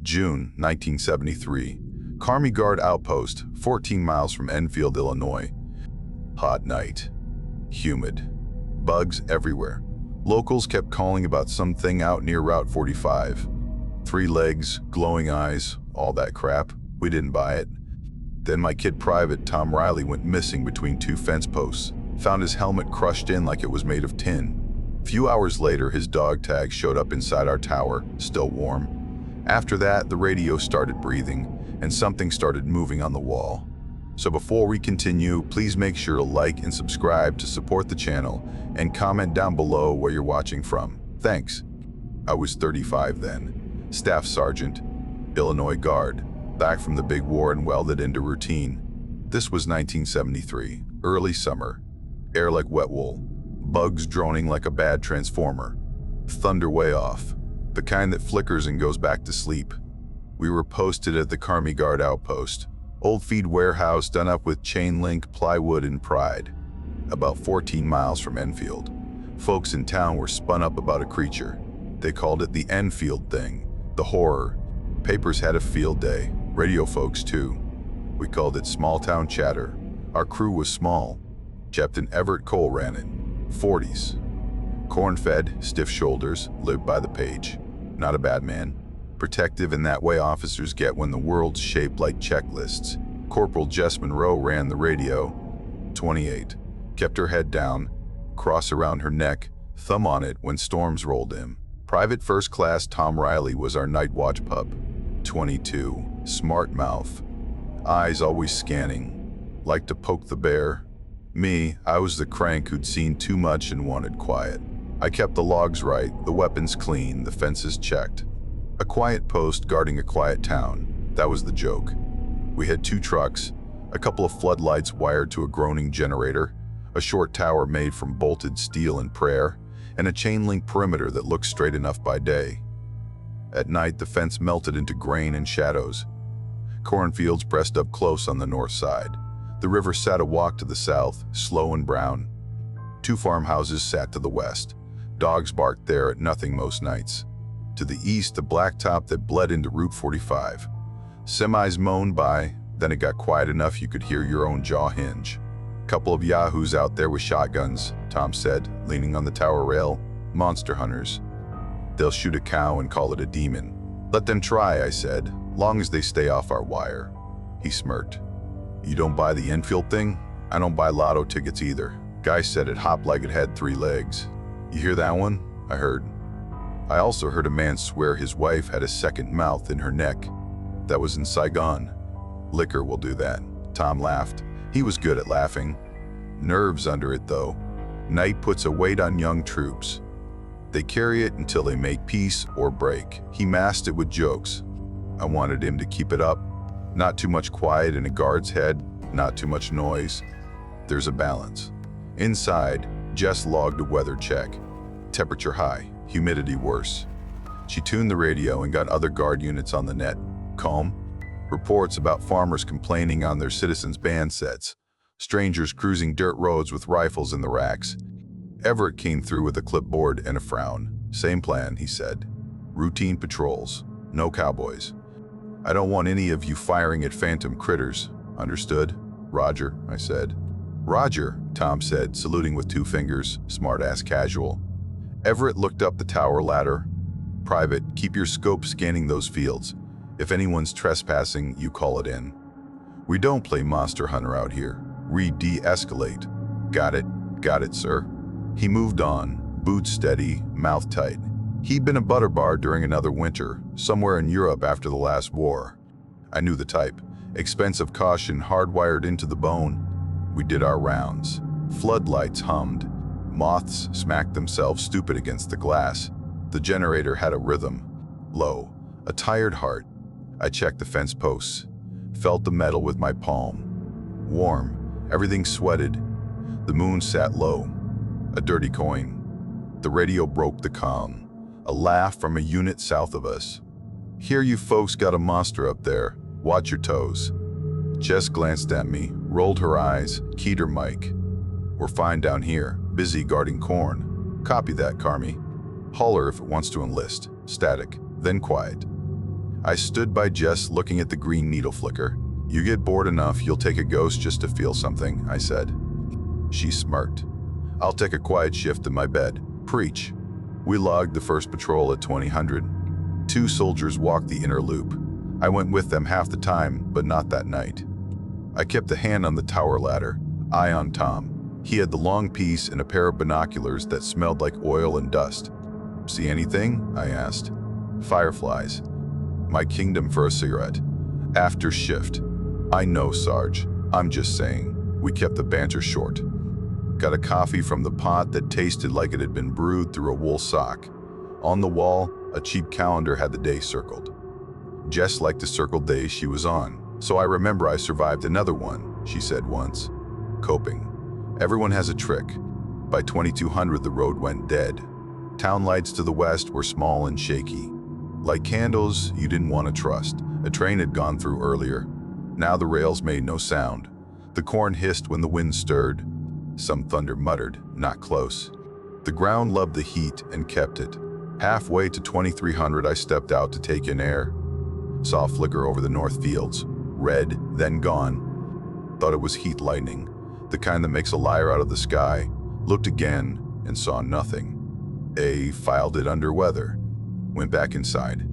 June 1973. Army Guard outpost, 14 miles from Enfield, Illinois. Hot night. Humid. Bugs everywhere. Locals kept calling about something out near Route 45. 3 legs, glowing eyes, all that crap. We didn't buy it. Then my kid private, Tom Riley, went missing between 2 fence posts. Found his helmet crushed in like it was made of tin. A few hours later, his dog tag showed up inside our tower, still warm. After that, the radio started breathing, and something started moving on the wall. So before we continue, please make sure to like and subscribe to support the channel, and comment down below where you're watching from. Thanks. I was 35 then. Staff Sergeant, Illinois Guard. Back from the big war and welded into routine. This was 1973, early summer. Air like wet wool. Bugs droning like a bad transformer. Thunder way off. The kind that flickers and goes back to sleep. We were posted at the Army Guard outpost. Old feed warehouse done up with chain link, plywood, and pride. About 14 miles from Enfield. Folks in town were spun up about a creature. They called it the Enfield thing. The horror. Papers had a field day. Radio folks too. We called it small town chatter. Our crew was small. Captain Everett Cole ran it. 40s. Corn-fed, stiff shoulders, lived by the page. Not a bad man. Protective in that way officers get when the world's shaped like checklists. Corporal Jess Monroe ran the radio. 28. Kept her head down, cross around her neck, thumb on it when storms rolled in. Private First Class Tom Riley was our night watch pup. 22. Smart mouth. Eyes always scanning. Liked to poke the bear. Me, I was the crank who'd seen too much and wanted quiet. I kept the logs right, the weapons clean, the fences checked. A quiet post guarding a quiet town. That was the joke. We had 2 trucks, a couple of floodlights wired to a groaning generator, a short tower made from bolted steel and prayer, and a chain-link perimeter that looked straight enough by day. At night, the fence melted into grain and shadows. Cornfields pressed up close on the north side. The river sat a walk to the south, slow and brown. 2 farmhouses sat to the west. Dogs barked there at nothing most nights. To the east, a blacktop that bled into Route 45. Semis moaned by, then it got quiet enough you could hear your own jaw hinge. Couple of yahoos out there with shotguns, Tom said, leaning on the tower rail. Monster hunters. They'll shoot a cow and call it a demon. Let them try, I said, long as they stay off our wire. He smirked. You don't buy the Enfield thing? I don't buy lotto tickets either. Guy said it hopped like it had 3 legs. You hear that one? I heard. I also heard a man swear his wife had a second mouth in her neck. That was in Saigon. Liquor will do that. Tom laughed. He was good at laughing. Nerves under it, though. Night puts a weight on young troops. They carry it until they make peace or break. He masked it with jokes. I wanted him to keep it up. Not too much quiet in a guard's head, not too much noise. There's a balance. Inside, Jess logged a weather check. Temperature high, humidity worse. She tuned the radio and got other guard units on the net. Calm. Reports about farmers complaining on their citizens' band sets. Strangers cruising dirt roads with rifles in the racks. Everett came through with a clipboard and a frown. Same plan, he said. Routine patrols. No cowboys. I don't want any of you firing at phantom critters. Understood? Roger, I said. Roger, Tom said, saluting with 2 fingers, smart-ass casual. Everett looked up the tower ladder. Private, keep your scope scanning those fields. If anyone's trespassing, you call it in. We don't play monster hunter out here. We de-escalate. Got it, sir. He moved on, boots steady, mouth tight. He'd been a butter bar during another winter, somewhere in Europe after the last war. I knew the type. Expensive caution hardwired into the bone. We did our rounds. Floodlights hummed. Moths smacked themselves stupid against the glass. The generator had a rhythm. Low. A tired heart. I checked the fence posts. Felt the metal with my palm. Warm. Everything sweated. The moon sat low. A dirty coin. The radio broke the calm. A laugh from a unit south of us. Hear you folks got a monster up there. Watch your toes. Jess glanced at me, rolled her eyes, keyed her mic. We're fine down here, busy guarding corn. Copy that, Carmi. Holler if it wants to enlist. Static, then quiet. I stood by Jess looking at the green needle flicker. "You get bored enough, you'll take a ghost just to feel something," I said. She smirked. "I'll take a quiet shift in my bed." Preach. We logged the first patrol at 2000. 2 soldiers walked the inner loop. I went with them half the time, but not that night. I kept a hand on the tower ladder, eye on Tom. He had the long piece and a pair of binoculars that smelled like oil and dust. "See anything?" I asked. "Fireflies. My kingdom for a cigarette. After shift." "I know, Sarge. I'm just saying." We kept the banter short. Got a coffee from the pot that tasted like it had been brewed through a wool sock. On the wall, a cheap calendar had the day circled. Jess liked to circle days she was on, so I remember I survived another one, she said once. Coping. Everyone has a trick. By 2200, the road went dead. Town lights to the west were small and shaky. Like candles you didn't want to trust. A train had gone through earlier. Now the rails made no sound. The corn hissed when the wind stirred. Some thunder muttered, "Not close." The ground loved the heat and kept it. Halfway to 2300, I stepped out to take in air. Saw a flicker over the north fields. Red, then gone. Thought it was heat lightning, the kind that makes a liar out of the sky. Looked again and saw nothing. Filed it under weather. Went back inside.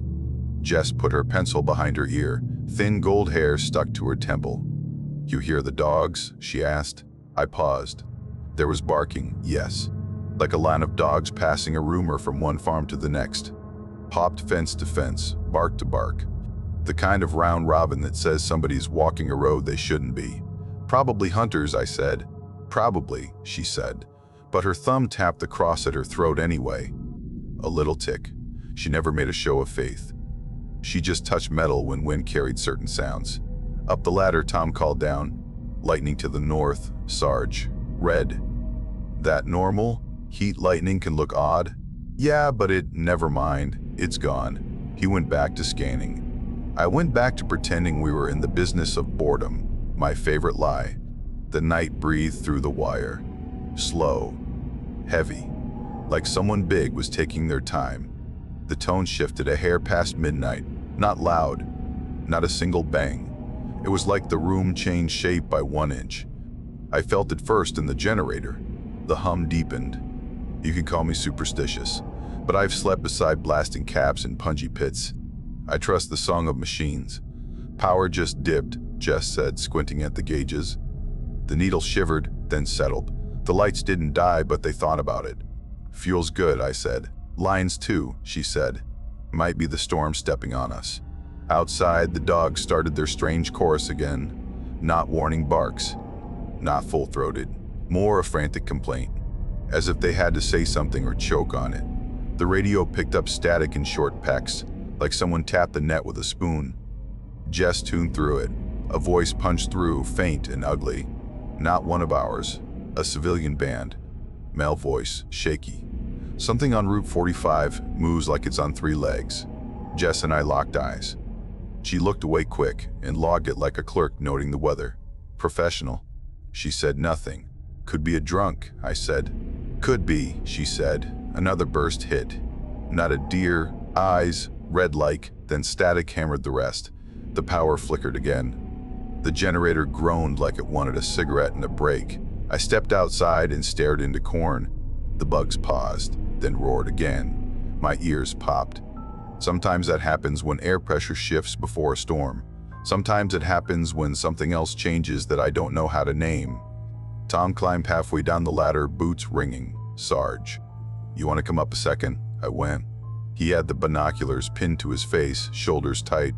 Jess put her pencil behind her ear. Thin gold hair stuck to her temple. "You hear the dogs?" she asked. I paused. There was barking, yes. Like a line of dogs passing a rumor from one farm to the next. Hopped fence to fence, bark to bark. The kind of round robin that says somebody's walking a road they shouldn't be. "Probably hunters," I said. "Probably," she said. But her thumb tapped the cross at her throat anyway. A little tick. She never made a show of faith. She just touched metal when wind carried certain sounds. Up the ladder, Tom called down. "Lightning to the north, Sarge. Red." "That normal? Heat lightning can look odd." "Yeah, but never mind. It's gone." He went back to scanning. I went back to pretending we were in the business of boredom, my favorite lie. The night breathed through the wire. Slow. Heavy. Like someone big was taking their time. The tone shifted a hair past midnight. Not loud. Not a single bang. It was like the room changed shape by 1 inch. I felt it first in the generator. The hum deepened. You can call me superstitious, but I've slept beside blasting caps in pungy pits. I trust the song of machines. "Power just dipped," Jess said, squinting at the gauges. The needle shivered, then settled. The lights didn't die, but they thought about it. "Fuel's good," I said. "Lines too," she said. "Might be the storm stepping on us." Outside, the dogs started their strange chorus again. Not warning barks. Not full-throated. More a frantic complaint. As if they had to say something or choke on it. The radio picked up static in short pecks, like someone tapped the net with a spoon. Jess tuned through it. A voice punched through, faint and ugly. Not one of ours. A civilian band. Male voice, shaky. "Something on Route 45 moves like it's on 3 legs." Jess and I locked eyes. She looked away quick and logged it like a clerk noting the weather. "Professional." She said nothing. "Could be a drunk," I said. "Could be," she said. Another burst hit. Not a deer, eyes, red-like, then static hammered the rest. The power flickered again. The generator groaned like it wanted a cigarette and a break. I stepped outside and stared into corn. The bugs paused, then roared again. My ears popped. Sometimes that happens when air pressure shifts before a storm. Sometimes it happens when something else changes that I don't know how to name. Tom climbed halfway down the ladder, boots ringing. "Sarge, you want to come up a second?" I went. He had the binoculars pinned to his face, shoulders tight.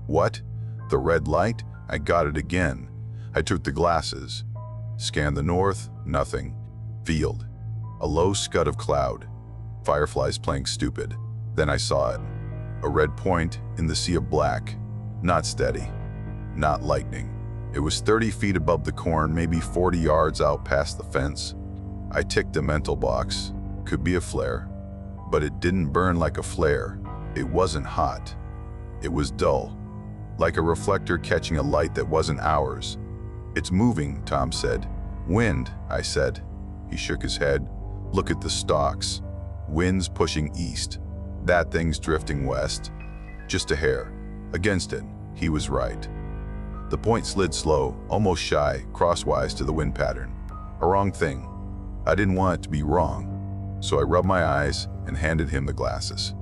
"What? The red light?" I got it again. I took the glasses. Scanned the north, nothing. Field. A low scud of cloud. Fireflies playing stupid. Then I saw it. A red point in the sea of black. Not steady. Not lightning. It was 30 feet above the corn, maybe 40 yards out past the fence. I ticked a mental box. Could be a flare. But it didn't burn like a flare. It wasn't hot. It was dull. Like a reflector catching a light that wasn't ours. "It's moving," Tom said. "Wind," I said. He shook his head. "Look at the stalks. Wind's pushing east. That thing's drifting west. Just a hair. Against it, he was right. The point slid slow, almost shy, crosswise to the wind pattern. A wrong thing. I didn't want it to be wrong, so I rubbed my eyes and handed him the glasses.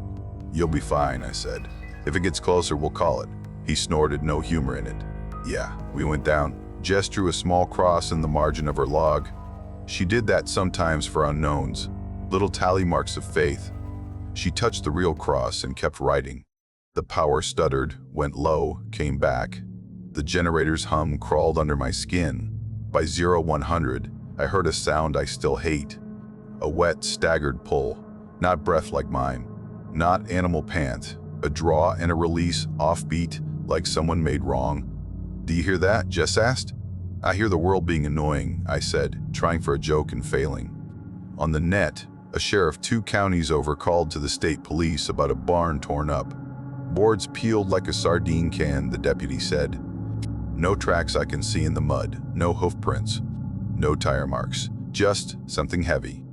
"You'll be fine," I said. "If it gets closer, we'll call it." He snorted, no humor in it. "Yeah." We went down. Jess drew a small cross in the margin of her log. She did that sometimes for unknowns, little tally marks of faith. She touched the real cross and kept writing. The power stuttered, went low, came back. The generator's hum crawled under my skin. By 0100, I heard a sound I still hate. A wet, staggered pull. Not breath like mine. Not animal pant. A draw and a release, offbeat, like someone made wrong. "Do you hear that?" Jess asked. "I hear the world being annoying," I said, trying for a joke and failing. On the net, a sheriff 2 counties over called to the state police about a barn torn up. "Boards peeled like a sardine can," the deputy said. "No tracks I can see in the mud, no hoof prints, no tire marks, just something heavy."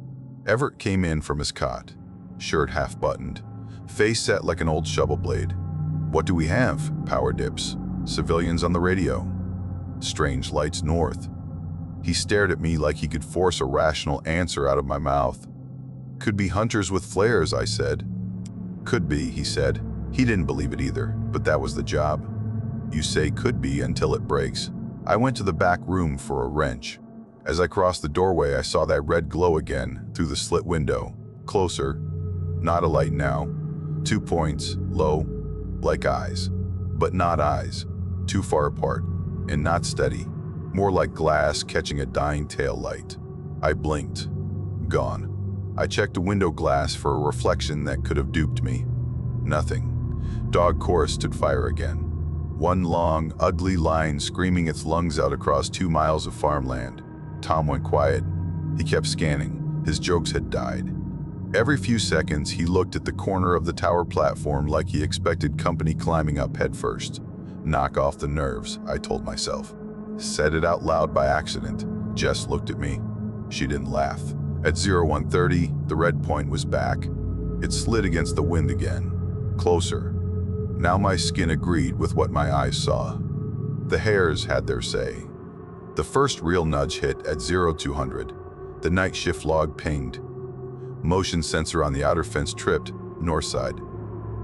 Everett came in from his cot, shirt half buttoned, face set like an old shovel blade. "What do we have?" "Power dips. Civilians on the radio. Strange lights north." He stared at me like he could force a rational answer out of my mouth. "Could be hunters with flares," I said. "Could be," he said. He didn't believe it either, but that was the job. You say could be until it breaks. I went to the back room for a wrench. As I crossed the doorway, I saw that red glow again through the slit window. Closer. Not a light now. 2 points, low, like eyes. But not eyes. Too far apart, and not steady. More like glass catching a dying tail light. I blinked. Gone. I checked the window glass for a reflection that could have duped me. Nothing. Dog chorused to fire again. One long, ugly line screaming its lungs out across 2 miles of farmland. Tom went quiet. He kept scanning. His jokes had died. Every few seconds, he looked at the corner of the tower platform like he expected company climbing up headfirst. Knock off the nerves, I told myself. Said it out loud by accident. Jess looked at me. She didn't laugh. At 0130, the red point was back. It slid against the wind again. Closer. Now my skin agreed with what my eyes saw. The hairs had their say. The first real nudge hit at 0200. The night shift log pinged. Motion sensor on the outer fence tripped, north side.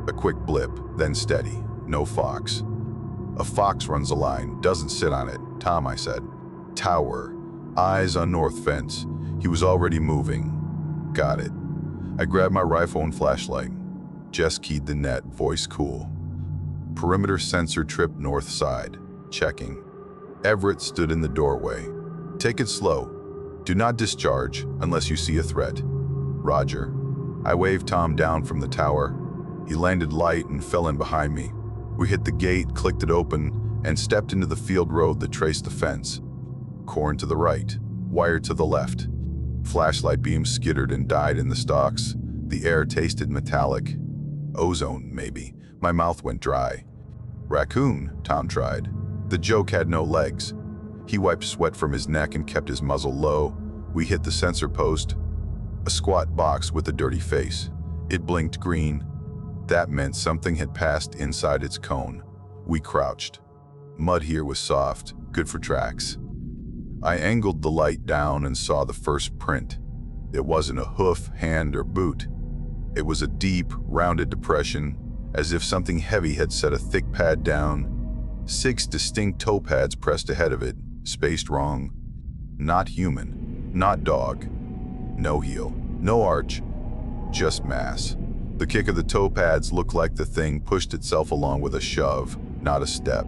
A quick blip, then steady. No fox. "A fox runs a line, doesn't sit on it." "Tom," I said. "Tower. Eyes on north fence." He was already moving. "Got it." I grabbed my rifle and flashlight. Jess keyed the net, voice cool. Perimeter sensor tripped north side. Checking. Everett stood in the doorway. "Take it slow. Do not discharge unless you see a threat." "Roger." I waved Tom down from the tower. He landed light and fell in behind me. We hit the gate, clicked it open, and stepped into the field road that traced the fence. Corn to the right, wire to the left. Flashlight beams skittered and died in the stalks. The air tasted metallic. Ozone, maybe. My mouth went dry. "Raccoon," Tom tried. The joke had no legs. He wiped sweat from his neck and kept his muzzle low. We hit the sensor post. A squat box with a dirty face. It blinked green. That meant something had passed inside its cone. We crouched. Mud here was soft, good for tracks. I angled the light down and saw the first print. It wasn't a hoof, hand, or boot. It was a deep, rounded depression, as if something heavy had set a thick pad down. 6 distinct toe pads pressed ahead of it, spaced wrong. Not human, not dog. No heel, no arch, just mass. The kick of the toe pads looked like the thing pushed itself along with a shove, not a step.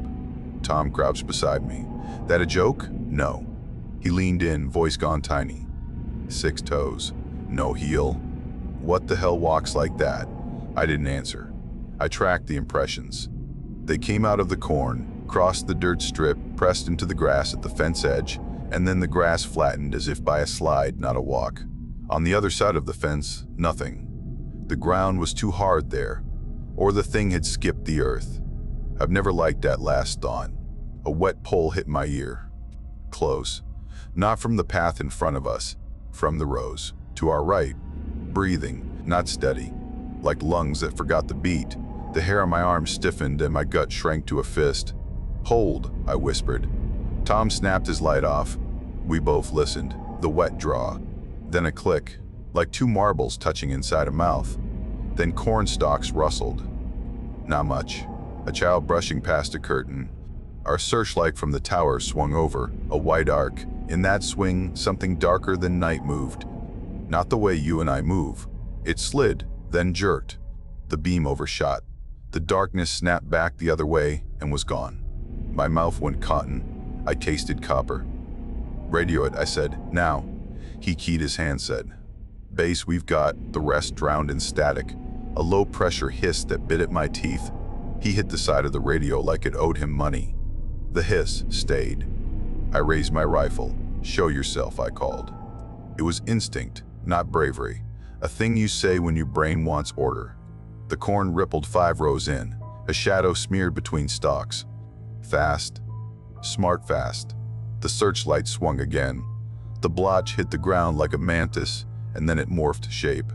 Tom crouched beside me. "That a joke?" "No." He leaned in, voice gone tiny. 6 toes, no heel. "What the hell walks like that?" I didn't answer. I tracked the impressions. They came out of the corn, crossed the dirt strip, pressed into the grass at the fence edge, and then the grass flattened as if by a slide, not a walk. On the other side of the fence, nothing. The ground was too hard there, or the thing had skipped the earth. I've never liked that last thought. A wet pole hit my ear. Close. Not from the path in front of us, from the rows. To our right. Breathing, not steady. Like lungs that forgot the beat. The hair on my arm stiffened and my gut shrank to a fist. "Hold," I whispered. Tom snapped his light off. We both listened. The wet draw. Then a click, like two marbles touching inside a mouth. Then corn stalks rustled. Not much. A child brushing past a curtain. Our searchlight from the tower swung over, a white arc. In that swing, something darker than night moved. Not the way you and I move. It slid, then jerked. The beam overshot. The darkness snapped back the other way and was gone. My mouth went cotton. I tasted copper. "Radio it," I said. "Now." He keyed his handset. "Base, we've got," the rest drowned in static. A low-pressure hiss that bit at my teeth. He hit the side of the radio like it owed him money. The hiss stayed. I raised my rifle. "Show yourself," I called. It was instinct, not bravery. A thing you say when your brain wants order. The corn rippled 5 rows in. A shadow smeared between stalks. Fast. Smart fast. The searchlight swung again. The blotch hit the ground like a mantis, and then it morphed shape.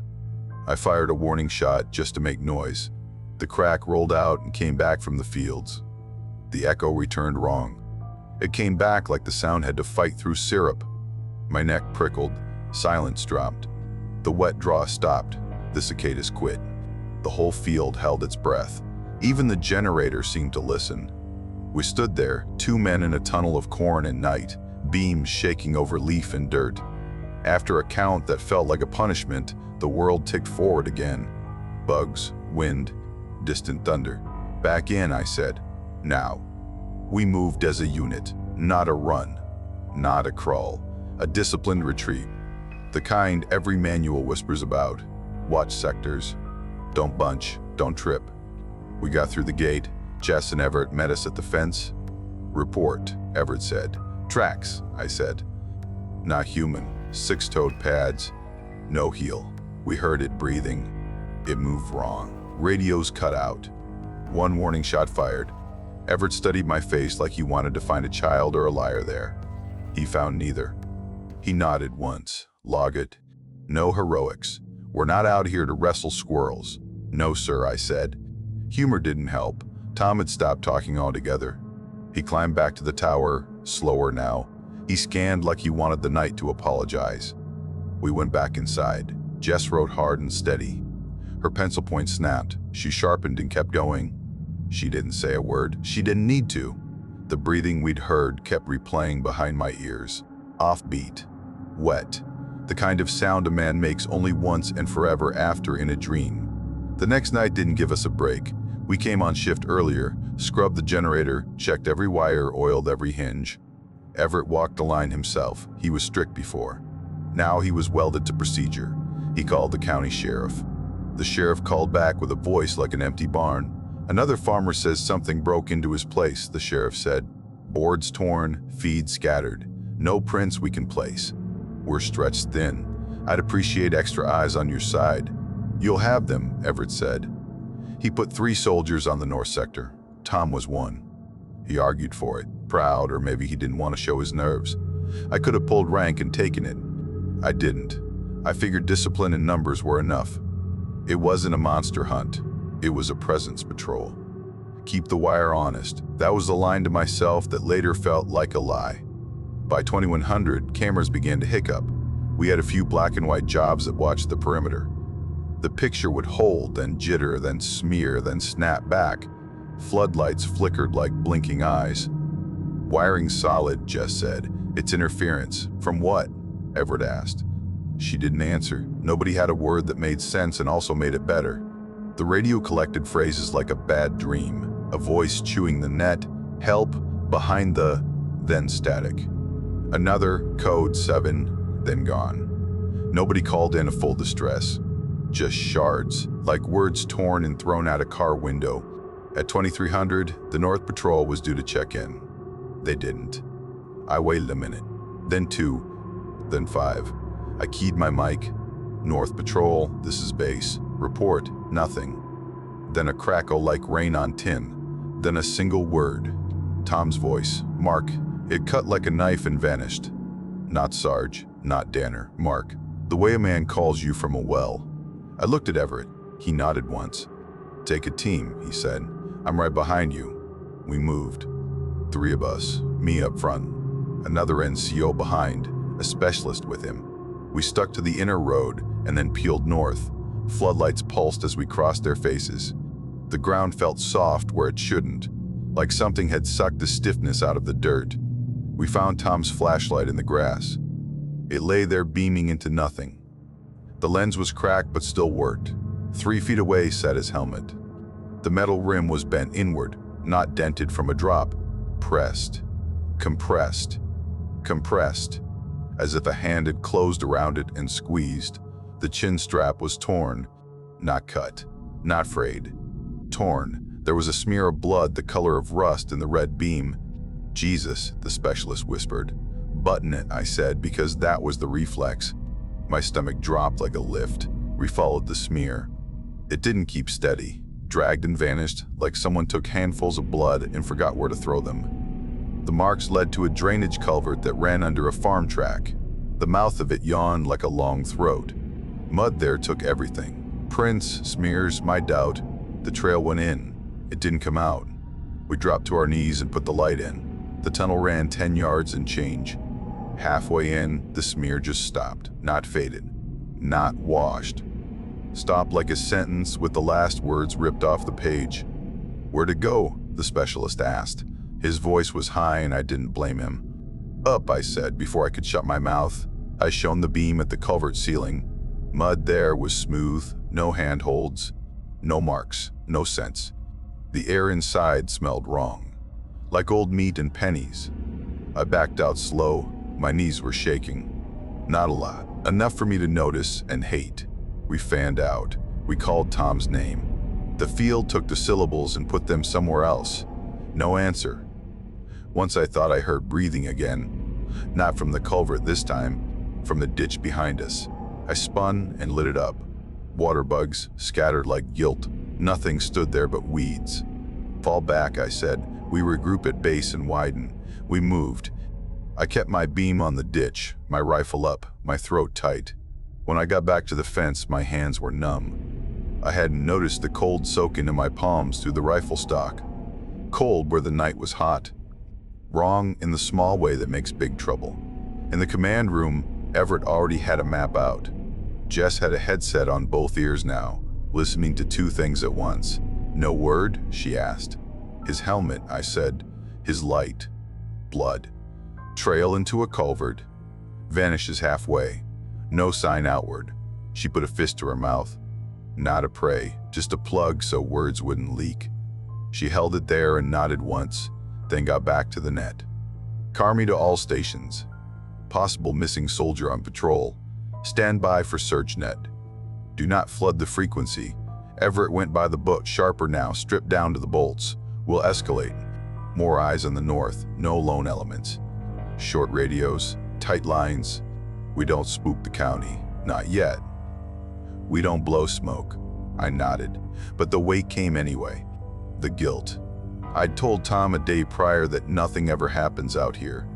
I fired a warning shot just to make noise. The crack rolled out and came back from the fields. The echo returned wrong. It came back like the sound had to fight through syrup. My neck prickled. Silence dropped. The wet draw stopped. The cicadas quit. The whole field held its breath. Even the generator seemed to listen. We stood there, 2 men in a tunnel of corn and night, beams shaking over leaf and dirt. After a count that felt like a punishment, the world ticked forward again. Bugs, wind, distant thunder. "Back in," I said. "Now." We moved as a unit, not a run, not a crawl, a disciplined retreat. The kind every manual whispers about. Watch sectors. Don't bunch, don't trip. We got through the gate. Jess and Everett met us at the fence. "Report," Everett said. "Tracks," I said. "Not human. 6-toed pads. No heel." We heard it breathing. It moved wrong. Radios cut out. 1 warning shot fired. Everett studied my face like he wanted to find a child or a liar there. He found neither. He nodded once. "Log it. No heroics. We're not out here to wrestle squirrels." "No, sir," I said. Humor didn't help. Tom had stopped talking altogether. He climbed back to the tower, slower now. He scanned like he wanted the night to apologize. We went back inside. Jess wrote hard and steady. Her pencil point snapped. She sharpened and kept going. She didn't say a word. She didn't need to. The breathing we'd heard kept replaying behind my ears. Offbeat. Wet. The kind of sound a man makes only once and forever after in a dream. The next night didn't give us a break. We came on shift earlier, scrubbed the generator, checked every wire, oiled every hinge. Everett walked the line himself. He was strict before. Now he was welded to procedure. He called the county sheriff. The sheriff called back with a voice like an empty barn. "Another farmer says something broke into his place," the sheriff said. "Boards torn, feed scattered. No prints we can place. We're stretched thin. I'd appreciate extra eyes on your side." "You'll have them," Everett said. He put 3 soldiers on the north sector. Tom was one. He argued for it, proud, or maybe he didn't want to show his nerves. I could have pulled rank and taken it. I didn't. I figured discipline and numbers were enough. It wasn't a monster hunt. It was a presence patrol. Keep the wire honest. That was the line to myself that later felt like a lie. By 2100, cameras began to hiccup. We had a few black and white jobs that watched the perimeter. The picture would hold, then jitter, then smear, then snap back. Floodlights flickered like blinking eyes. "Wiring solid," Jess said. "It's interference." "From what?" Everett asked. She didn't answer. Nobody had a word that made sense and also made it better. The radio collected phrases like a bad dream, a voice chewing the net, help, behind the, then static. Another, code 7, then gone. Nobody called in a full distress. Just shards, like words torn and thrown out a car window. At 2300, the North Patrol was due to check in. They didn't. I waited a minute, then 2, then 5. I keyed my mic. "North Patrol, this is base. Report, nothing." Then a crackle like rain on tin. Then a single word. Tom's voice. "Mark." It cut like a knife and vanished. Not Sarge, not Danner, Mark. The way a man calls you from a well. I looked at Everett. He nodded once. "Take a team," he said. "I'm right behind you." We moved. 3 of us, me up front, another NCO behind, a specialist with him. We stuck to the inner road and then peeled north. Floodlights pulsed as we crossed their faces. The ground felt soft where it shouldn't, like something had sucked the stiffness out of the dirt. We found Tom's flashlight in the grass. It lay there beaming into nothing. The lens was cracked but still worked. 3 feet away sat his helmet. The metal rim was bent inward, not dented from a drop. Pressed, compressed, compressed, as if a hand had closed around it and squeezed. The chin strap was torn, not cut, not frayed. Torn. There was a smear of blood the color of rust in the red beam. "Jesus," the specialist whispered. "Button it," I said, because that was the reflex. My stomach dropped like a lift. We followed the smear. It didn't keep steady, dragged and vanished, like someone took handfuls of blood and forgot where to throw them. The marks led to a drainage culvert that ran under a farm track. The mouth of it yawned like a long throat. Mud there took everything. Prints, smears, my doubt. The trail went in. It didn't come out. We dropped to our knees and put the light in. The tunnel ran 10 yards and change. Halfway in, the smear just stopped, not faded, not washed. Stopped like a sentence with the last words ripped off the page. "Where'd it go?" the specialist asked. His voice was high and I didn't blame him. "Up," I said before I could shut my mouth. I shone the beam at the culvert ceiling. Mud there was smooth, no handholds, no marks, no scents. The air inside smelled wrong, like old meat and pennies. I backed out slow. My knees were shaking. Not a lot, enough for me to notice and hate. We fanned out. We called Tom's name. The field took the syllables and put them somewhere else. No answer. Once I thought I heard breathing again. Not from the culvert this time, from the ditch behind us. I spun and lit it up. Water bugs scattered like guilt. Nothing stood there but weeds. "Fall back," I said. We regroup at base and widen. We moved. I kept my beam on the ditch, my rifle up, my throat tight. When I got back to the fence, my hands were numb. I hadn't noticed the cold soak into my palms through the rifle stock. Cold where the night was hot. Wrong in the small way that makes big trouble. In the command room, Everett already had a map out. Jess had a headset on both ears now, listening to 2 things at once. "No word?" she asked. "His helmet," I said. "His light. Blood. Trail into a culvert. Vanishes halfway. No sign outward." She put a fist to her mouth. "Not a prey, just a plug so words wouldn't leak." She held it there and nodded once, then got back to the net. "Car me to all stations. Possible missing soldier on patrol. Stand by for search net. Do not flood the frequency. Everett went by the book, sharper now, stripped down to the bolts. We'll escalate. More eyes on the north, no lone elements. Short radios, tight lines. We don't spook the county, not yet. We don't blow smoke." I nodded, but the weight came anyway. The guilt. I'd told Tom a day prior that nothing ever happens out here.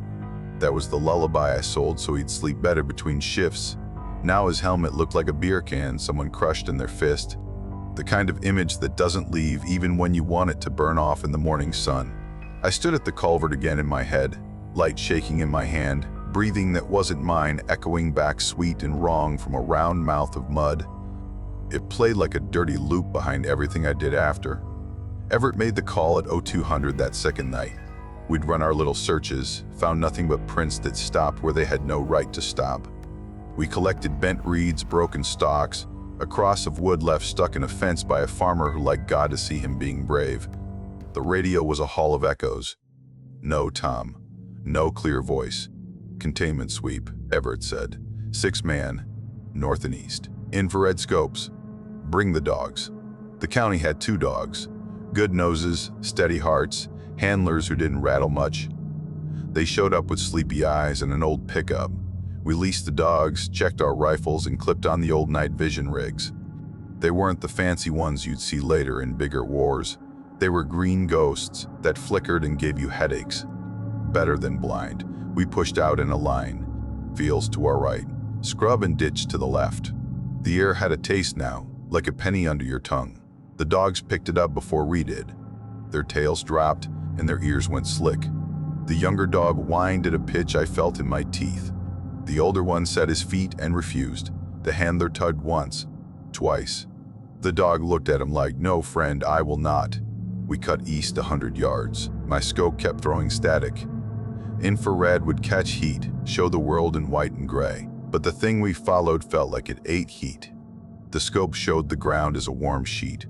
That was the lullaby I sold so he'd sleep better between shifts. Now his helmet looked like a beer can someone crushed in their fist. The kind of image that doesn't leave even when you want it to burn off in the morning sun. I stood at the culvert again in my head, light shaking in my hand, breathing that wasn't mine echoing back sweet and wrong from a round mouth of mud. It played like a dirty loop behind everything I did after. Everett made the call at 0200 that second night. We'd run our little searches, found nothing but prints that stopped where they had no right to stop. We collected bent reeds, broken stalks, a cross of wood left stuck in a fence by a farmer who liked God to see him being brave. The radio was a hall of echoes. "No Tom. No clear voice. Containment sweep," Everett said. 6-man, north and east. Infrared scopes. Bring the dogs. The county had 2 dogs. Good noses, steady hearts, handlers who didn't rattle much. They showed up with sleepy eyes and an old pickup. We leased the dogs, checked our rifles, and clipped on the old night vision rigs. They weren't the fancy ones you'd see later in bigger wars. They were green ghosts that flickered and gave you headaches. Better than blind. We pushed out in a line. Fields to our right. Scrub and ditch to the left. The air had a taste now, like a penny under your tongue. The dogs picked it up before we did. Their tails dropped and their ears went slick. The younger dog whined at a pitch I felt in my teeth. The older one set his feet and refused. The handler tugged once, twice. The dog looked at him like, "No, friend, I will not." We cut east 100 yards. My scope kept throwing static. Infrared would catch heat, show the world in white and gray. But the thing we followed felt like it ate heat. The scope showed the ground as a warm sheet.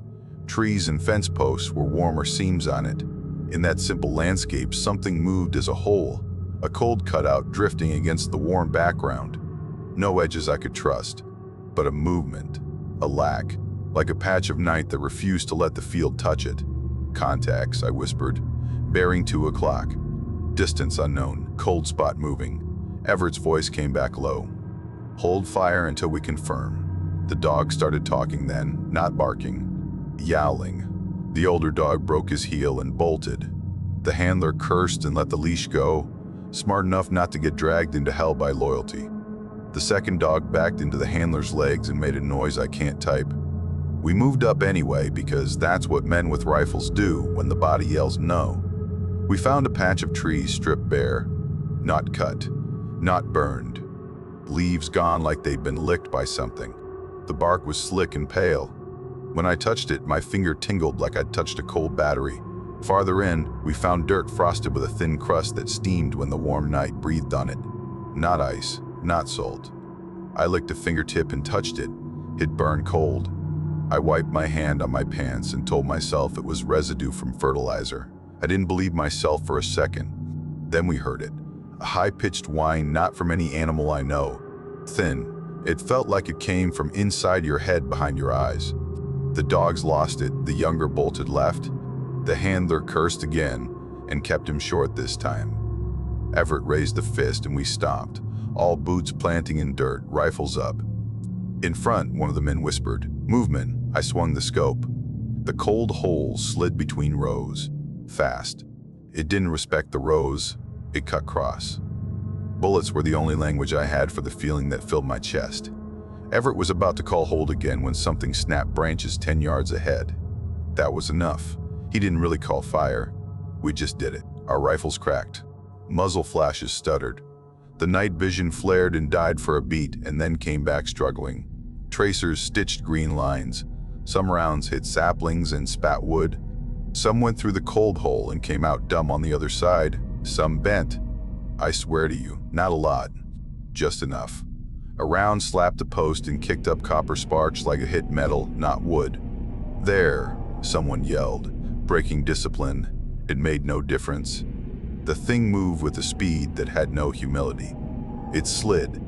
Trees and fence posts were warmer seams on it. In that simple landscape, something moved as a whole, a cold cutout drifting against the warm background. No edges I could trust, but a movement, a lack, like a patch of night that refused to let the field touch it. "Contacts," I whispered. "Bearing 2 o'clock. Distance unknown, cold spot moving." Everett's voice came back low. "Hold fire until we confirm." The dog started talking then, not barking, yowling. The older dog broke his heel and bolted. The handler cursed and let the leash go, smart enough not to get dragged into hell by loyalty. The second dog backed into the handler's legs and made a noise I can't type. We moved up anyway because that's what men with rifles do when the body yells no. We found a patch of trees stripped bare, not cut, not burned. Leaves gone like they'd been licked by something. The bark was slick and pale. When I touched it, my finger tingled like I'd touched a cold battery. Farther in, we found dirt frosted with a thin crust that steamed when the warm night breathed on it. Not ice, not salt. I licked a fingertip and touched it. It burned cold. I wiped my hand on my pants and told myself it was residue from fertilizer. I didn't believe myself for a second. Then we heard it. A high-pitched whine not from any animal I know. Thin. It felt like it came from inside your head behind your eyes. The dogs lost it. The younger bolted left. The handler cursed again and kept him short this time. Everett raised a fist and we stopped, all boots planting in dirt, rifles up. In front, one of the men whispered, "Movement." I swung the scope. The cold hole slid between rows, fast. It didn't respect the rows, it cut cross. Bullets were the only language I had for the feeling that filled my chest. Everett was about to call hold again when something snapped branches 10 yards ahead. That was enough. He didn't really call fire. We just did it. Our rifles cracked. Muzzle flashes stuttered. The night vision flared and died for a beat and then came back struggling. Tracers stitched green lines. Some rounds hit saplings and spat wood. Some went through the cold hole and came out dumb on the other side. Some bent. I swear to you, not a lot. Just enough. A round slapped a post and kicked up copper sparks like it hit metal, not wood. "There," someone yelled, breaking discipline. It made no difference. The thing moved with a speed that had no humility. It slid.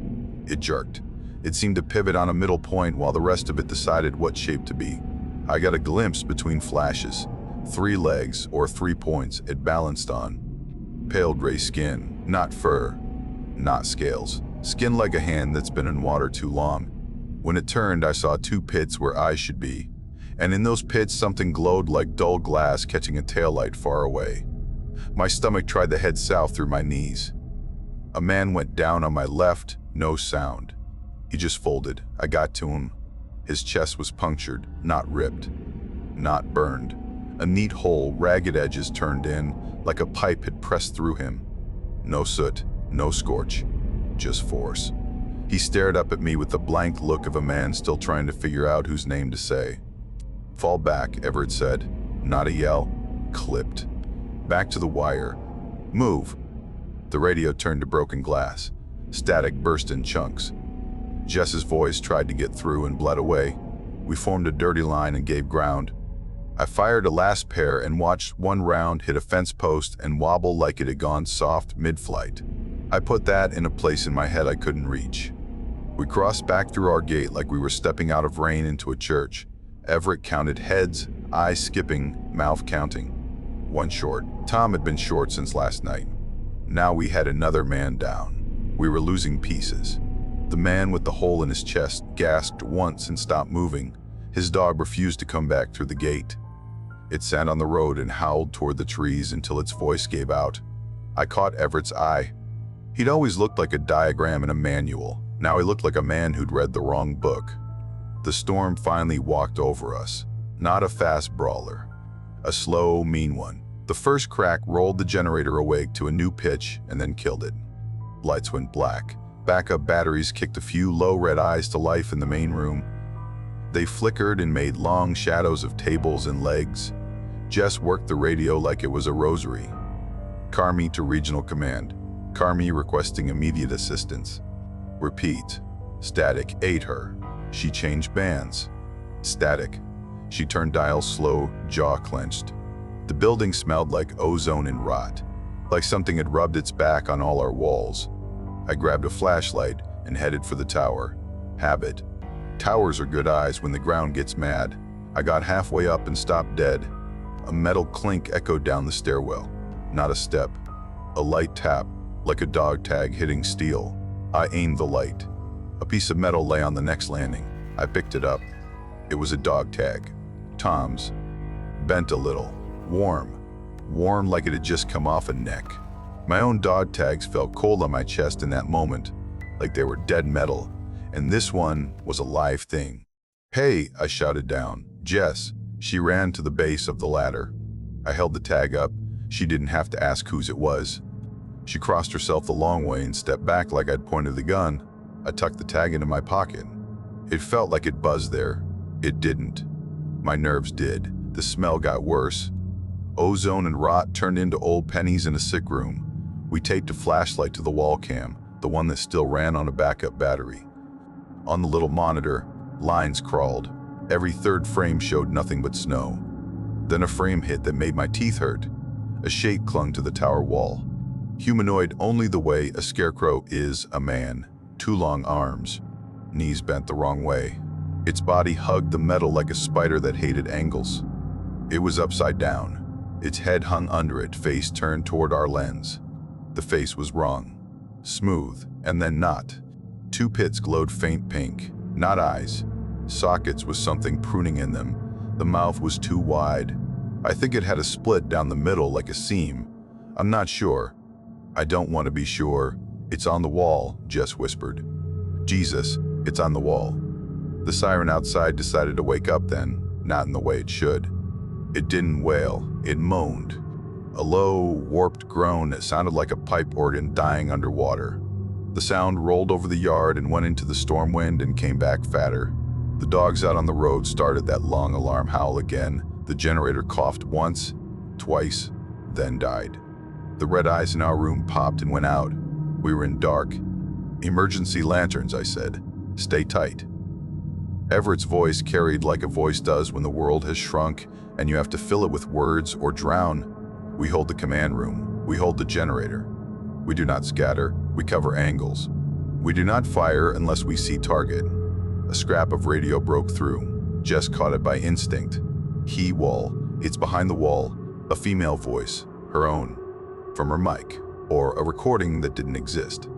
It jerked. It seemed to pivot on a middle point while the rest of it decided what shape to be. I got a glimpse between flashes. 3 legs, or 3 points, it balanced on. Pale gray skin, not fur, not scales. Skin like a hand that's been in water too long. When it turned, I saw 2 pits where eyes should be. And in those pits, something glowed like dull glass catching a taillight far away. My stomach tried to head south through my knees. A man went down on my left, no sound. He just folded. I got to him. His chest was punctured, not ripped, not burned. A neat hole, ragged edges turned in, like a pipe had pressed through him. No soot, no scorch, just force. He stared up at me with the blank look of a man still trying to figure out whose name to say. "Fall back," Everett said. Not a yell. Clipped. Back to the wire. "Move." The radio turned to broken glass. Static burst in chunks. Jess's voice tried to get through and bled away. We formed a dirty line and gave ground. I fired a last pair and watched one round hit a fence post and wobble like it had gone soft mid-flight. I put that in a place in my head I couldn't reach. We crossed back through our gate like we were stepping out of rain into a church. Everett counted heads, eyes skipping, mouth counting. One short. Tom had been short since last night. Now we had another man down. We were losing pieces. The man with the hole in his chest gasped once and stopped moving. His dog refused to come back through the gate. It sat on the road and howled toward the trees until its voice gave out. I caught Everett's eye. He'd always looked like a diagram in a manual. Now he looked like a man who'd read the wrong book. The storm finally walked over us. Not a fast brawler. A slow, mean one. The first crack rolled the generator awake to a new pitch and then killed it. Lights went black. Backup batteries kicked a few low red eyes to life in the main room. They flickered and made long shadows of tables and legs. Jess worked the radio like it was a rosary. Carmi to Regional Command. Carmi requesting immediate assistance. Repeat. Static ate her. She changed bands. Static. She turned dial slow, jaw clenched. The building smelled like ozone and rot, like something had rubbed its back on all our walls. I grabbed a flashlight and headed for the tower. Habit. Towers are good eyes when the ground gets mad. I got halfway up and stopped dead. A metal clink echoed down the stairwell. Not a step. A light tap, like a dog tag hitting steel. I aimed the light. A piece of metal lay on the next landing. I picked it up. It was a dog tag. Tom's. Bent a little. Warm. Warm like it had just come off a neck. My own dog tags felt cold on my chest in that moment, like they were dead metal, and this one was a live thing. "Hey," I shouted down. "Jess." She ran to the base of the ladder. I held the tag up. She didn't have to ask whose it was. She crossed herself the long way and stepped back like I'd pointed the gun. I tucked the tag into my pocket. It felt like it buzzed there. It didn't. My nerves did. The smell got worse. Ozone and rot turned into old pennies in a sick room. We taped a flashlight to the wall cam, the one that still ran on a backup battery. On the little monitor, lines crawled. Every third frame showed nothing but snow. Then a frame hit that made my teeth hurt. A shape clung to the tower wall. Humanoid only the way a scarecrow is a man. 2 long arms. Knees bent the wrong way. Its body hugged the metal like a spider that hated angles. It was upside down. Its head hung under it, face turned toward our lens. The face was wrong. Smooth, and then not. 2 pits glowed faint pink. Not eyes. Sockets with something pruning in them. The mouth was too wide. I think it had a split down the middle like a seam. I'm not sure. I don't want to be sure. "It's on the wall," Jess whispered. "Jesus, it's on the wall." The siren outside decided to wake up then, not in the way it should. It didn't wail, it moaned. A low, warped groan that sounded like a pipe organ dying underwater. The sound rolled over the yard and went into the storm wind and came back fatter. The dogs out on the road started that long alarm howl again. The generator coughed once, twice, then died. The red eyes in our room popped and went out. We were in dark. "Emergency lanterns," I said. "Stay tight." Everett's voice carried like a voice does when the world has shrunk and you have to fill it with words or drown. "We hold the command room. We hold the generator. We do not scatter. We cover angles. We do not fire unless we see target." A scrap of radio broke through. Jess caught it by instinct. "He wall. It's behind the wall." A female voice, her own, from her mic, or a recording that didn't exist.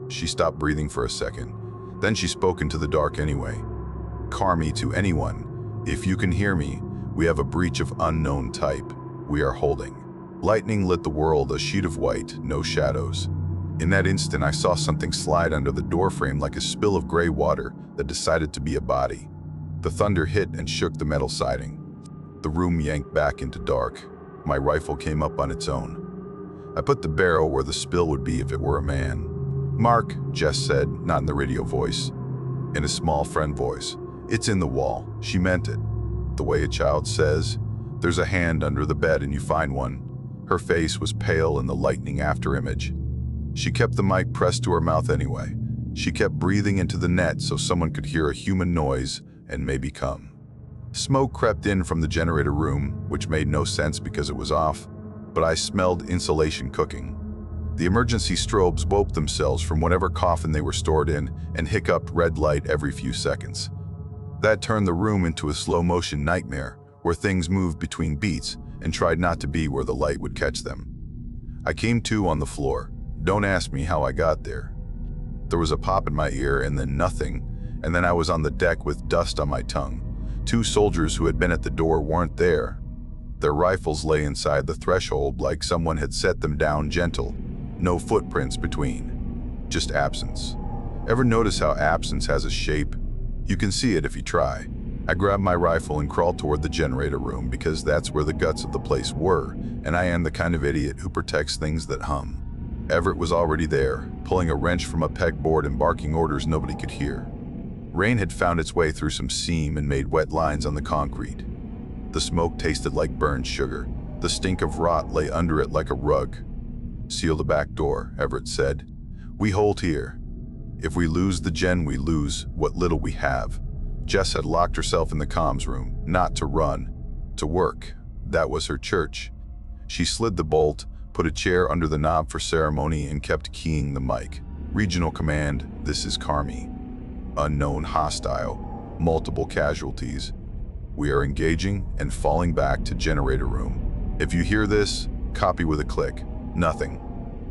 She stopped breathing for a second. Then she spoke into the dark anyway. "Carmi to anyone. If you can hear me, we have a breach of unknown type. We are holding." Lightning lit the world, a sheet of white, no shadows. In that instant, I saw something slide under the doorframe like a spill of gray water that decided to be a body. The thunder hit and shook the metal siding. The room yanked back into dark. My rifle came up on its own. I put the barrel where the spill would be if it were a man. "Mark," Jess said, not in the radio voice, in a small friend voice. "It's in the wall." She meant it. The way a child says, "There's a hand under the bed and you find one." Her face was pale in the lightning afterimage. She kept the mic pressed to her mouth anyway. She kept breathing into the net so someone could hear a human noise and maybe come. Smoke crept in from the generator room, which made no sense because it was off, but I smelled insulation cooking. The emergency strobes woke themselves from whatever coffin they were stored in and hiccuped red light every few seconds. That turned the room into a slow-motion nightmare where things moved between beats and tried not to be where the light would catch them. I came to on the floor. Don't ask me how I got there. There was a pop in my ear and then nothing, and then I was on the deck with dust on my tongue. 2 soldiers who had been at the door weren't there. Their rifles lay inside the threshold like someone had set them down gentle. No footprints between. Just absence. Ever notice how absence has a shape? You can see it if you try. I grabbed my rifle and crawled toward the generator room because that's where the guts of the place were, and I am the kind of idiot who protects things that hum. Everett was already there, pulling a wrench from a pegboard and barking orders nobody could hear. Rain had found its way through some seam and made wet lines on the concrete. The smoke tasted like burned sugar. The stink of rot lay under it like a rug. "Seal the back door," Everett said. "We hold here. If we lose the gen, we lose what little we have." Jess had locked herself in the comms room, not to run, to work. That was her church. She slid the bolt, put a chair under the knob for ceremony, and kept keying the mic. "Regional Command, this is Carmi. Unknown hostile, multiple casualties. We are engaging and falling back to generator room. If you hear this, copy with a click." Nothing.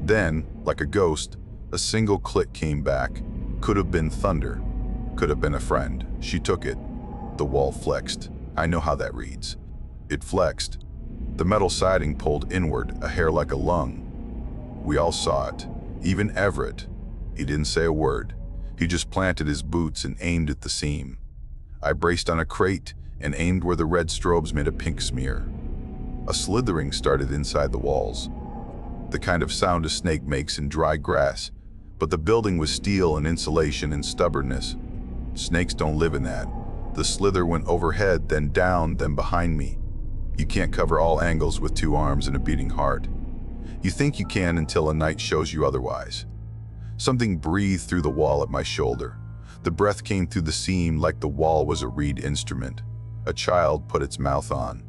Then, like a ghost, a single click came back. Could have been thunder. Could have been a friend. She took it. The wall flexed. I know how that reads. It flexed. The metal siding pulled inward, a hair like a lung. We all saw it. Even Everett. He didn't say a word. He just planted his boots and aimed at the seam. I braced on a crate and aimed where the red strobes made a pink smear. A slithering started inside the walls. The kind of sound a snake makes in dry grass, but the building was steel and insulation and stubbornness. Snakes don't live in that. The slither went overhead, then down, then behind me. You can't cover all angles with 2 arms and a beating heart. You think you can until a night shows you otherwise. Something breathed through the wall at my shoulder. The breath came through the seam like the wall was a reed instrument. A child put its mouth on.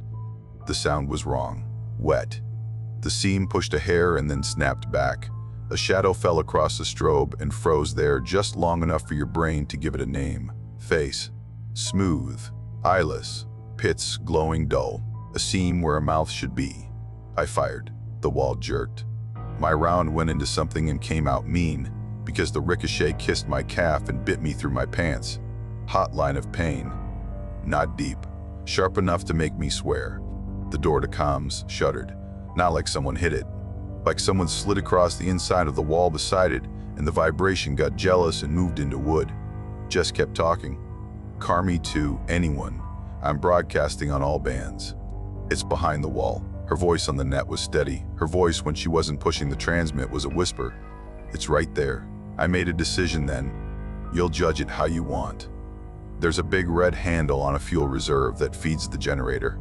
The sound was wrong. Wet. The seam pushed a hair and then snapped back. A shadow fell across the strobe and froze there just long enough for your brain to give it a name. Face. Smooth. Eyeless. Pits glowing dull. A seam where a mouth should be. I fired. The wall jerked. My round went into something and came out mean, because the ricochet kissed my calf and bit me through my pants. Hot line of pain. Not deep. Sharp enough to make me swear. The door to comms shuddered. Not like someone hit it. Like someone slid across the inside of the wall beside it, and the vibration got jealous and moved into wood. Jess kept talking. "Carmi to anyone. I'm broadcasting on all bands." "It's behind the wall." Her voice on the net was steady. Her voice when she wasn't pushing the transmit was a whisper. "It's right there. I made a decision then. You'll judge it how you want. There's a big red handle on a fuel reserve that feeds the generator.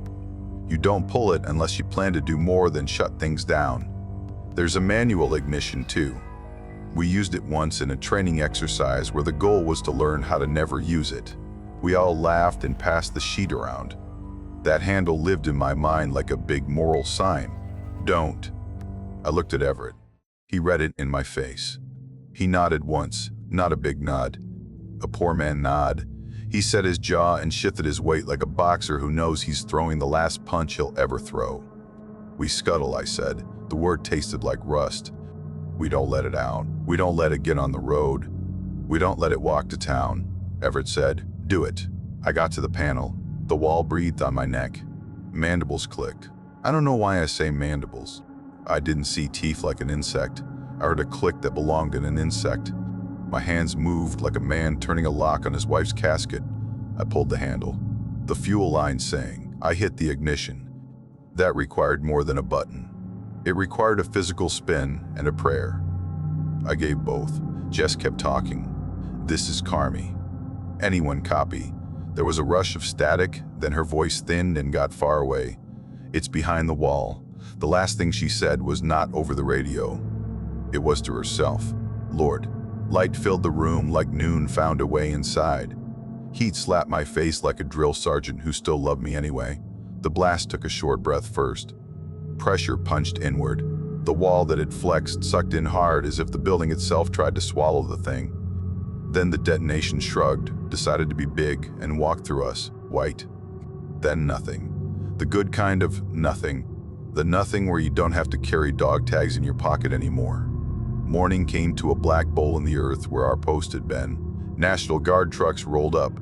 You don't pull it unless you plan to do more than shut things down. There's a manual ignition too. We used it once in a training exercise where the goal was to learn how to never use it. We all laughed and passed the sheet around. That handle lived in my mind like a big moral sign. Don't. I looked at Everett. He read it in my face. He nodded once, not a big nod. A poor man nod. He set his jaw and shifted his weight like a boxer who knows he's throwing the last punch he'll ever throw. "We scuttle," I said. The word tasted like rust. "We don't let it out. We don't let it get on the road. We don't let it walk to town." Everett said, "Do it." I got to the panel. The wall breathed on my neck. Mandibles clicked. I don't know why I say mandibles. I didn't see teeth like an insect. I heard a click that belonged in an insect. My hands moved like a man turning a lock on his wife's casket. I pulled the handle. The fuel line sang. I hit the ignition. That required more than a button. It required a physical spin and a prayer. I gave both. Jess kept talking. "This is Carmi. Anyone copy?" There was a rush of static, then her voice thinned and got far away. "It's behind the wall." The last thing she said was not over the radio. It was to herself. Lord. Light filled the room like noon found a way inside. Heat slapped my face like a drill sergeant who still loved me anyway. The blast took a short breath first. Pressure punched inward. The wall that had flexed sucked in hard as if the building itself tried to swallow the thing. Then the detonation shrugged, decided to be big, and walked through us, white. Then nothing. The good kind of nothing. The nothing where you don't have to carry dog tags in your pocket anymore. Morning came to a black bowl in the earth where our post had been. National Guard trucks rolled up.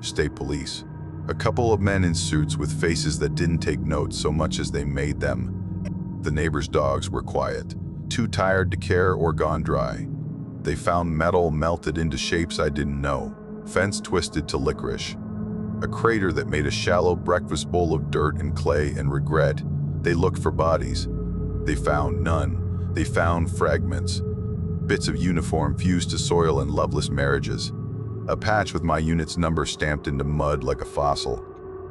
State police. A couple of men in suits with faces that didn't take notes so much as they made them. The neighbors' dogs were quiet, too tired to care or gone dry. They found metal melted into shapes I didn't know. Fence twisted to licorice. a crater that made a shallow breakfast bowl of dirt and clay and regret. They looked for bodies. They found none. They found fragments, bits of uniform fused to soil and loveless marriages, a patch with my unit's number stamped into mud like a fossil.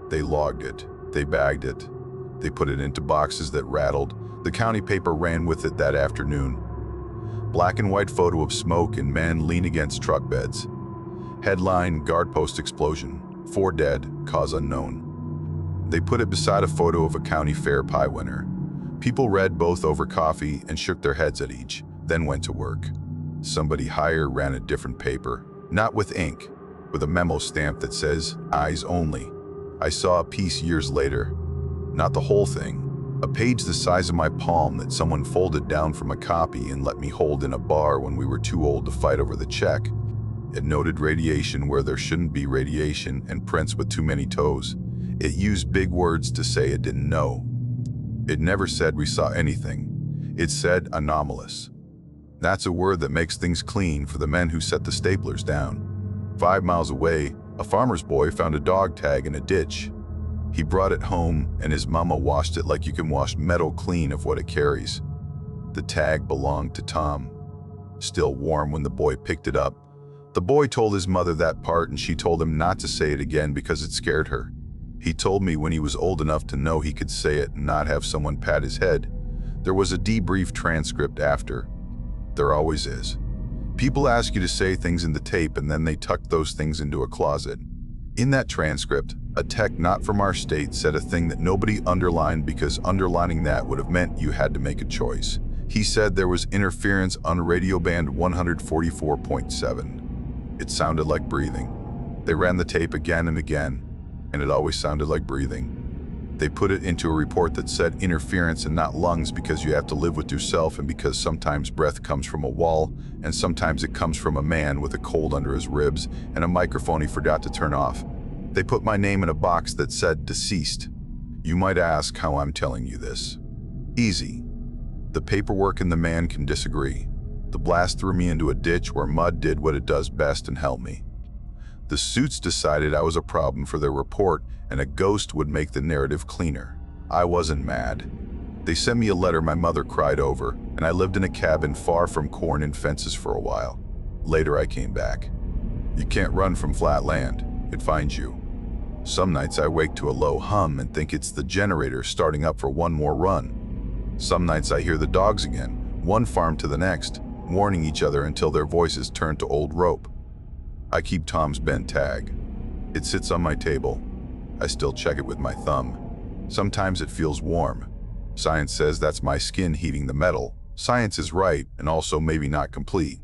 They logged it. They bagged it. They put it into boxes that rattled. The county paper ran with it that afternoon. Black and white photo of smoke and men lean against truck beds. Headline, guard post explosion. 4 dead, cause unknown. They put it beside a photo of a county fair pie winner. People read both over coffee and shook their heads at each, then went to work. Somebody higher ran a different paper, not with ink, with a memo stamp that says, eyes only. I saw a piece years later. Not the whole thing. A page the size of my palm that someone folded down from a copy and let me hold in a bar when we were too old to fight over the check. It noted radiation where there shouldn't be radiation and prints with too many toes. It used big words to say it didn't know. It never said we saw anything. It said anomalous. That's a word that makes things clean for the men who set the staplers down. 5 miles away, a farmer's boy found a dog tag in a ditch. He brought it home and his mama washed it like you can wash metal clean of what it carries. The tag belonged to Tom. Still warm when the boy picked it up. The boy told his mother that part and she told him not to say it again because it scared her. He told me when he was old enough to know he could say it and not have someone pat his head. There was a debrief transcript after. There always is. People ask you to say things in the tape and then they tuck those things into a closet. In that transcript, a tech not from our state said a thing that nobody underlined because underlining that would have meant you had to make a choice. He said there was interference on radio band 144.7. It sounded like breathing. They ran the tape again and again, and it always sounded like breathing. They put it into a report that said interference and not lungs because you have to live with yourself and because sometimes breath comes from a wall and sometimes it comes from a man with a cold under his ribs and a microphone he forgot to turn off. They put my name in a box that said deceased. You might ask how I'm telling you this. Easy. The paperwork and the man can disagree. The blast threw me into a ditch where mud did what it does best and helped me. The suits decided I was a problem for their report and a ghost would make the narrative cleaner. I wasn't mad. They sent me a letter my mother cried over, and I lived in a cabin far from corn and fences for a while. Later I came back. You can't run from flat land. It finds you. Some nights I wake to a low hum and think it's the generator starting up for one more run. Some nights I hear the dogs again, one farm to the next, warning each other until their voices turn to old rope. I keep Tom's bent tag. It sits on my table. I still check it with my thumb. Sometimes it feels warm. Science says that's my skin heating the metal. Science is right, and also maybe not complete.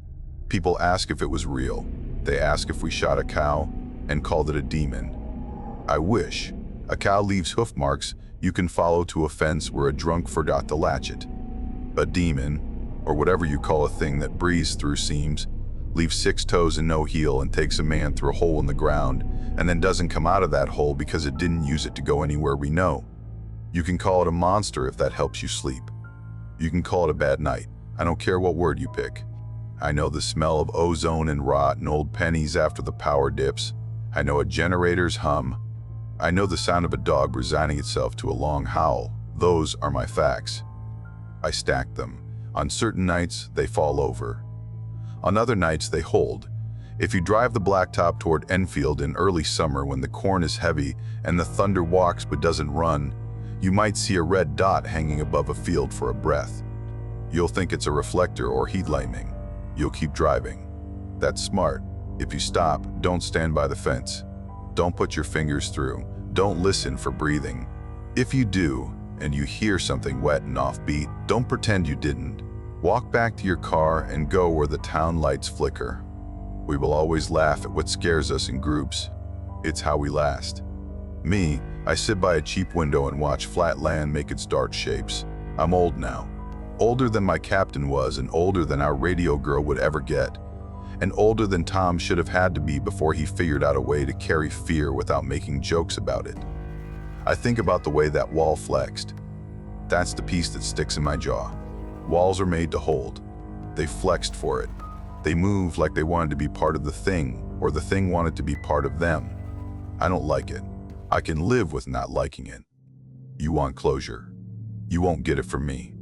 People ask if it was real. They ask if we shot a cow and called it a demon. I wish. A cow leaves hoof marks you can follow to a fence where a drunk forgot to latch it. A demon, or whatever you call a thing that breathes through seams, leaves 6 toes and no heel and takes a man through a hole in the ground and then doesn't come out of that hole because it didn't use it to go anywhere we know. You can call it a monster if that helps you sleep. You can call it a bad night. I don't care what word you pick. I know the smell of ozone and rot and old pennies after the power dips. I know a generator's hum. I know the sound of a dog resigning itself to a long howl. Those are my facts. I stack them. On certain nights, they fall over. On other nights, they hold. If you drive the blacktop toward Enfield in early summer when the corn is heavy and the thunder walks but doesn't run, you might see a red dot hanging above a field for a breath. You'll think it's a reflector or heat lightning. You'll keep driving. That's smart. If you stop, don't stand by the fence. Don't put your fingers through. Don't listen for breathing. If you do, and you hear something wet and offbeat, don't pretend you didn't. Walk back to your car and go where the town lights flicker. We will always laugh at what scares us in groups. It's how we last. Me, I sit by a cheap window and watch flat land make its dark shapes. I'm old now. Older than my captain was and older than our radio girl would ever get. And older than Tom should have had to be before he figured out a way to carry fear without making jokes about it. I think about the way that wall flexed. That's the piece that sticks in my jaw. Walls are made to hold. They flexed for it. They moved like they wanted to be part of the thing, or the thing wanted to be part of them. I don't like it. I can live with not liking it. You want closure. You won't get it from me.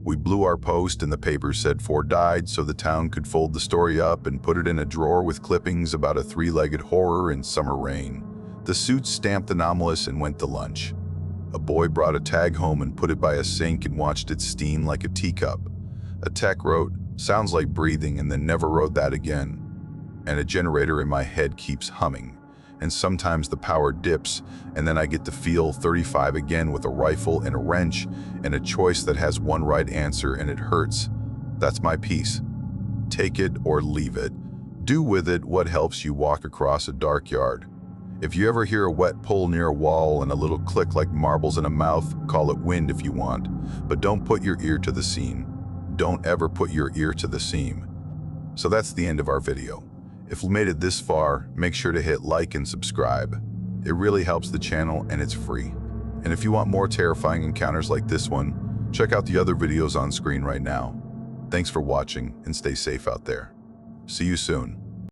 We blew our post and the paper said 4 died so the town could fold the story up and put it in a drawer with clippings about a 3-legged horror in summer rain. The suits stamped anomalous and went to lunch. A boy brought a tag home and put it by a sink and watched it steam like a teacup. A tech wrote, "Sounds like breathing," and then never wrote that again. And a generator in my head keeps humming. And sometimes the power dips, and then I get to feel 35 again with a rifle and a wrench and a choice that has one right answer and it hurts. That's my peace. Take it or leave it. Do with it what helps you walk across a dark yard. If you ever hear a wet pull near a wall and a little click like marbles in a mouth, call it wind if you want, but don't put your ear to the seam. Don't ever put your ear to the seam. So that's the end of our video. If you made it this far, make sure to hit like and subscribe. It really helps the channel and it's free. And if you want more terrifying encounters like this one, check out the other videos on screen right now. Thanks for watching and stay safe out there. See you soon.